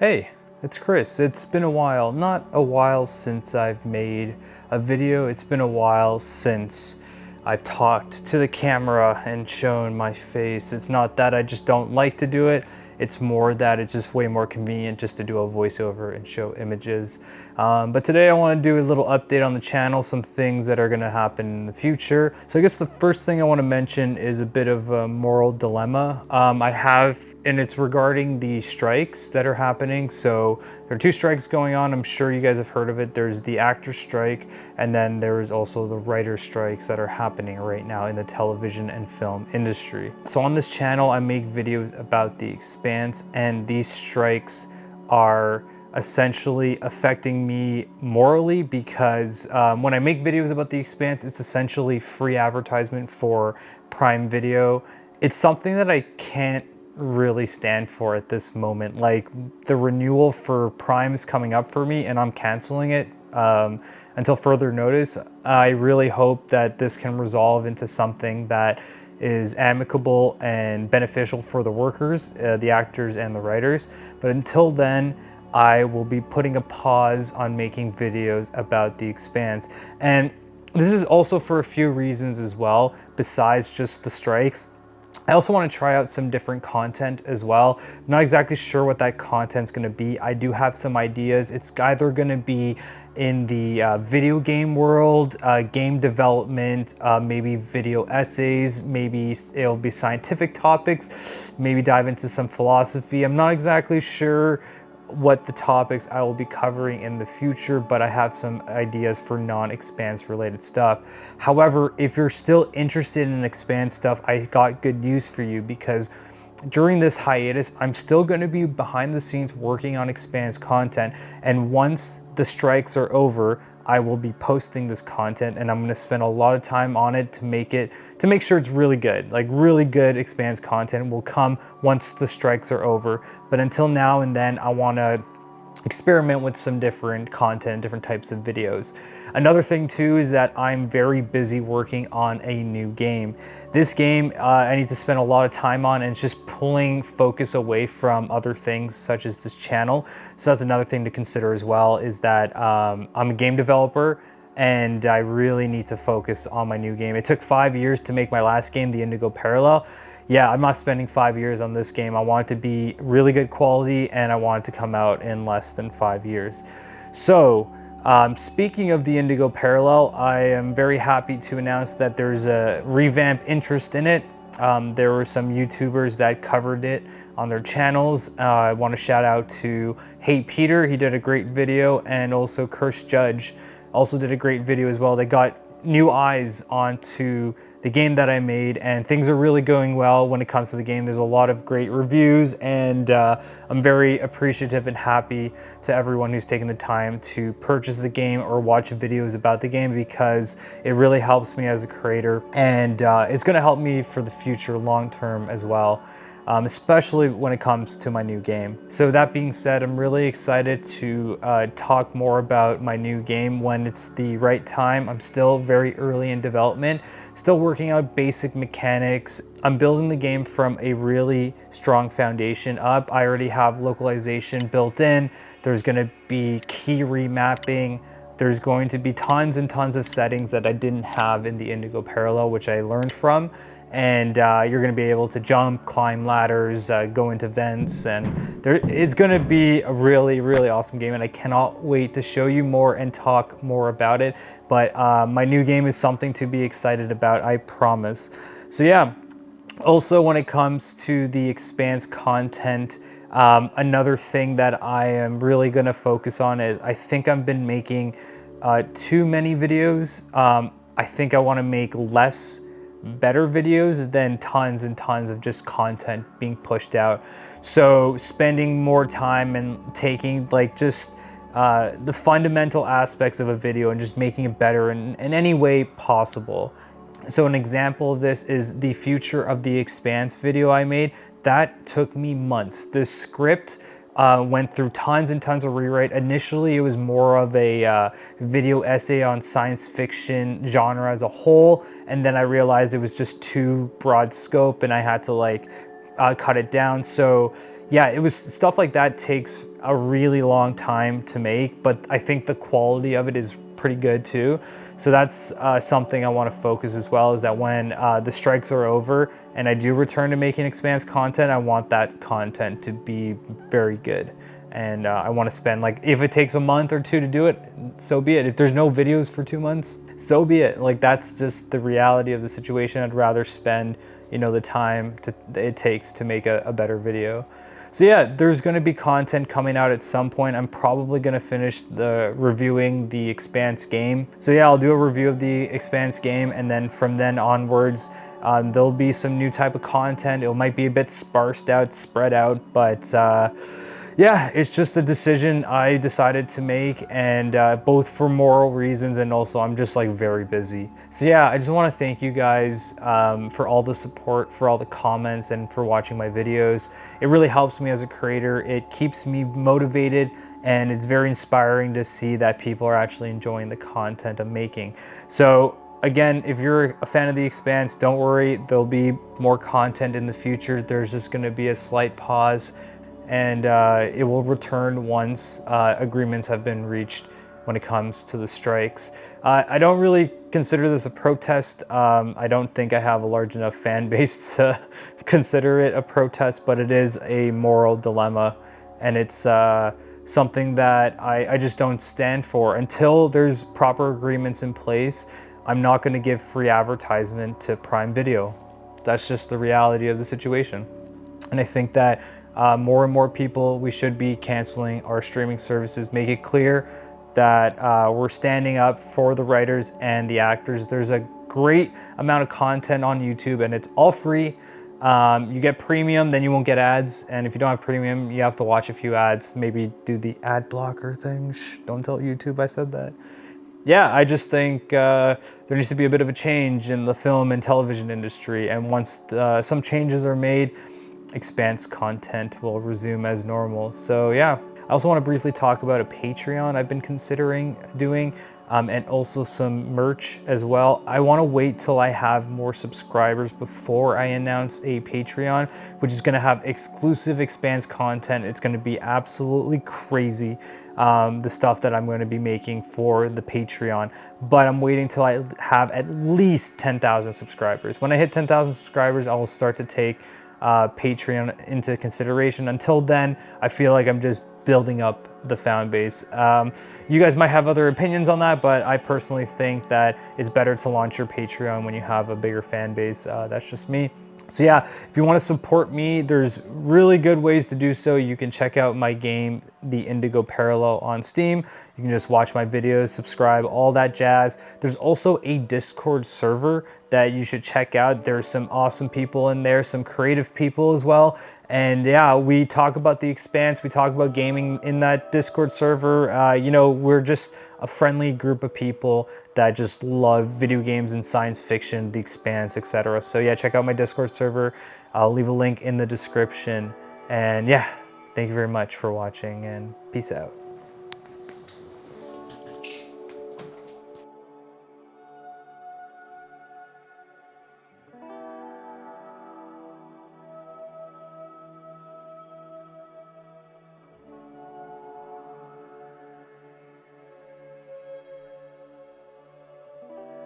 Hey, it's Chris. It's been a while. Not a while since I've made a video. It's been a while since I've talked to the camera and shown my face. It's not that I just don't like to do it. It's more that it's just way more convenient just to do a voiceover and show images. But today I want to do a little update on the channel, some things that are going to happen in the future. So I guess the first thing I want to mention is a bit of a moral dilemma. And it's regarding the strikes that are happening. So there are two strikes going on. I'm sure you guys have heard of it. There's the actor strike, and then there's also the writer strikes that are happening right now in the television and film industry. So on this channel, I make videos about the expanse, and these strikes are essentially affecting me morally because when I make videos about the expanse, it's essentially free advertisement for Prime Video. It's something that I can't really stand for at this moment. Like, the renewal for Prime is coming up for me and I'm canceling it until further notice. I really hope that this can resolve into something that is amicable and beneficial for the workers, the actors and the writers. But until then, I will be putting a pause on making videos about the expanse. And this is also for a few reasons as well, besides just the strikes. I also want to try out some different content as well. I'm not exactly sure what that content's going to be. I do have some ideas. It's either going to be in the video game world, game development, maybe video essays, maybe it'll be scientific topics, maybe dive into some philosophy. I'm not exactly sure what the topics I will be covering in the future, but I have some ideas for non-expanse related stuff. However, if you're still interested in expanse stuff, I got good news for you, because during this hiatus, I'm still going to be behind the scenes working on expanse content, and once the strikes are over, I will be posting this content, and I'm going to spend a lot of time on it to make sure it's really good. Like, really good expanse content will come once the strikes are over. But until now and then, I want to experiment with some different content, different types of videos. Another thing too is that I'm very busy working on a new game. This game I need to spend a lot of time on, and it's just pulling focus away from other things such as this channel. So that's another thing to consider as well, is that I'm a game developer and I really need to focus on my new game. It took 5 years to make my last game, the Indigo Parallel. Yeah, I'm not spending 5 years on this game. I want it to be really good quality, and I want it to come out in less than 5 years. So, speaking of the Indigo Parallel, I am very happy to announce that there's a revamped interest in it. There were some YouTubers that covered it on their channels. I want to shout out to Hey Peter, he did a great video, and also Curse Judge also did a great video as well. They got new eyes onto the game that I made, and things are really going well when it comes to the game. There's a lot of great reviews, and I'm very appreciative and happy to everyone who's taken the time to purchase the game or watch videos about the game, because it really helps me as a creator, and it's going to help me for the future long term as well. Especially when it comes to my new game. So that being said, I'm really excited to talk more about my new game when it's the right time. I'm still very early in development, still working out basic mechanics. I'm building the game from a really strong foundation up. I already have localization built in. There's going to be key remapping. There's going to be tons and tons of settings that I didn't have in the Indigo Parallel, which I learned from. And you're going to be able to jump, climb ladders, go into vents, and it's going to be a really, really awesome game, and I cannot wait to show you more and talk more about it. But my new game is something to be excited about, I promise. So yeah, also when it comes to the expanse content, another thing that I am really going to focus on is, I think I've been making too many videos. I think I want to make less better videos than tons and tons of just content being pushed out. So spending more time and taking like just the fundamental aspects of a video and just making it better in any way possible. So an example of this is the future of the expanse video I made. That took me months. The script went through tons and tons of rewrite. Initially, it was more of a video essay on science fiction genre as a whole, and then I realized it was just too broad scope and I had to like cut it down. So yeah, it was stuff like that takes a really long time to make, but I think the quality of it is pretty good too. So that's something I want to focus as well, is that when the strikes are over and I do return to making Expanse content, I want that content to be very good. And I want to spend, like, if it takes a month or two to do it, so be it. If there's no videos for 2 months, so be it. Like, that's just the reality of the situation. I'd rather spend, you know, the time it takes to make a better video. So yeah, there's going to be content coming out at some point. I'm probably going to finish reviewing the Expanse game. So yeah, I'll do a review of the Expanse game, and then from then onwards, there'll be some new type of content. It might be a bit sparsed out, spread out, but yeah, it's just a decision I decided to make, and both for moral reasons and also I'm just like very busy. So yeah, I just want to thank you guys for all the support, for all the comments, and for watching my videos. It really helps me as a creator. It keeps me motivated, and it's very inspiring to see that people are actually enjoying the content I'm making. So again, if you're a fan of the Expanse, don't worry, there'll be more content in the future. There's just going to be a slight pause, and it will return once agreements have been reached when it comes to the strikes. I don't really consider this a protest. I don't think I have a large enough fan base to consider it a protest, but it is a moral dilemma, and it's something that I just don't stand for. Until there's proper agreements in place, I'm not going to give free advertisement to Prime Video. That's just the reality of the situation. And I think that more and more people, we should be canceling our streaming services. Make it clear that we're standing up for the writers and the actors. There's a great amount of content on YouTube, and it's all free. You get premium, then you won't get ads. And if you don't have premium, you have to watch a few ads. Maybe do the ad blocker thing. Shh, don't tell YouTube I said that. Yeah, I just think there needs to be a bit of a change in the film and television industry. And once some changes are made, Expanse content will resume as normal. So yeah, I also want to briefly talk about a Patreon I've been considering doing, and also some merch as well. I want to wait till I have more subscribers before I announce a Patreon, which is going to have exclusive Expanse content. It's going to be absolutely crazy, the stuff that I'm going to be making for the Patreon. But I'm waiting till I have at least 10,000 subscribers. When I hit 10,000 subscribers, I will start to take Patreon into consideration. Until then, I feel like I'm just building up the fan base. You guys might have other opinions on that, but I personally think that it's better to launch your Patreon when you have a bigger fan base. That's just me. So yeah, if you want to support me, there's really good ways to do so. You can check out my game, the Indigo Parallel, on Steam. You can just watch my videos, subscribe, all that jazz. There's also a Discord server that you should check out. There's some awesome people in there, some creative people as well. And yeah, we talk about the Expanse, we talk about gaming in that Discord server. You know, we're just a friendly group of people that just love video games and science fiction, the Expanse, etc. So yeah, check out my Discord server. I'll leave a link in the description. And yeah, thank you very much for watching, and peace out.